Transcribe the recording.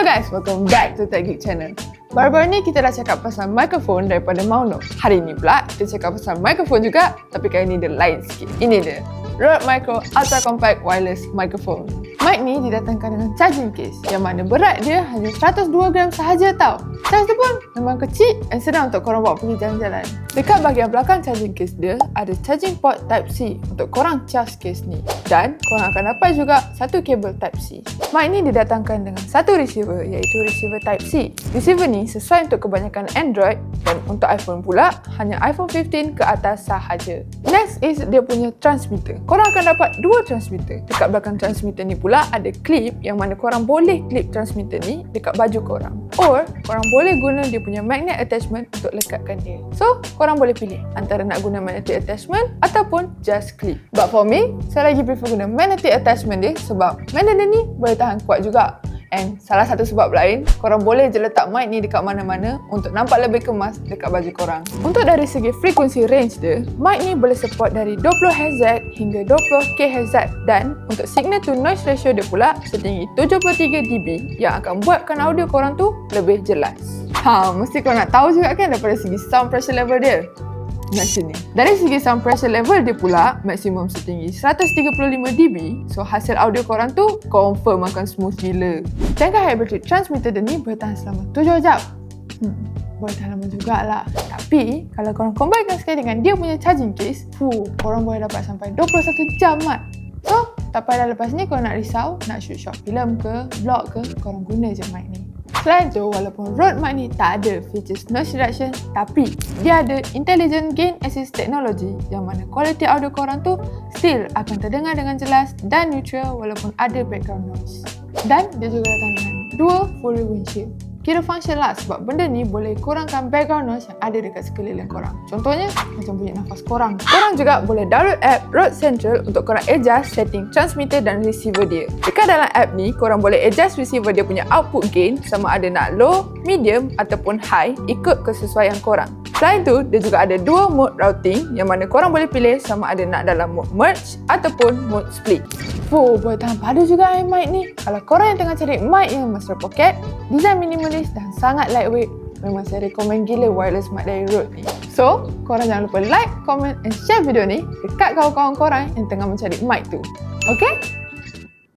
guys, welcome back to Tech Geek Channel. Baru-baru ni kita dah cakap pasal mikrofon daripada Mauno. Hari ni pula kita cakap pasal mikrofon juga, tapi kali ni dia lain sikit. Ini dia, Rode Micro Ultra Compact Wireless Microphone. Mic ni didatangkan dengan charging case yang mana berat dia hanya 102 gram sahaja tau. Saiz dia pun memang kecil dan senang untuk korang bawa pergi jalan-jalan. Dekat bahagian belakang charging case dia ada charging port Type-C untuk korang charge case ni. Dan korang akan dapat juga satu kabel Type-C. Mic ni didatangkan dengan satu receiver iaitu receiver Type-C. Receiver ni sesuai untuk kebanyakan Android dan untuk iPhone pula hanya iPhone 15 ke atas sahaja. Next is dia punya transmitter. Korang akan dapat dua transmitter. Dekat belakang transmitter ni pula ada clip yang mana korang boleh clip transmitter ni dekat baju korang. Or korang boleh guna dia punya magnet attachment untuk lekatkan dia. So korang boleh pilih antara nak guna magnetic attachment ataupun just clip. But for me, saya lagi prefer guna magnetic attachment dia sebab magnet dia ni boleh tahan kuat juga. And salah satu sebab lain, korang boleh je letak mic ni dekat mana-mana untuk nampak lebih kemas dekat baju korang. Untuk dari segi frekuensi range dia, mic ni boleh support dari 20Hz hingga 20kHz dan untuk signal to noise ratio dia pula setinggi 73dB yang akan buatkan audio korang tu lebih jelas. Mesti korang nak tahu juga kan daripada segi sound pressure level dia. Sini. Dari segi sound pressure level dia pula maksimum setinggi 135dB. So hasil audio korang tu confirm akan smooth gila. Jangka high battery transmitter dia ni boleh tahan selama 7 jam. Boleh tahan lama jugalah. Tapi kalau korang combine sekali dengan dia punya charging case, korang boleh dapat sampai 21 jam mat. So tak payah lepas ni korang nak risau nak shoot short film ke, vlog ke, korang guna je mic ni. Selain tu, walaupun Rode mic ni tak ada features noise reduction, tapi dia ada intelligent gain assist technology yang mana kualiti audio korang tu still akan terdengar dengan jelas dan neutral walaupun ada background noise. Dan dia juga datang dengan dual full windshield. Kira function lah sebab benda ni boleh kurangkan background noise yang ada dekat sekeliling korang. Contohnya, macam bunyi nafas korang. Korang juga boleh download app Rode Central untuk korang adjust setting transmitter dan receiver dia. Dekat dalam app ni, korang boleh adjust receiver dia punya output gain sama ada nak low, medium ataupun high ikut kesesuaian korang. Selain tu, dia juga ada dua mode routing yang mana korang boleh pilih sama ada nak dalam mode merge ataupun mode split. Boleh tahan padu juga mic ni. Kalau korang yang tengah cari mic yang master pocket, design minimalis dan sangat lightweight, memang saya recommend gila wireless mic dari Rode ni. So, korang jangan lupa like, comment and share video ni dekat kawan-kawan korang yang tengah mencari mic tu. Okay?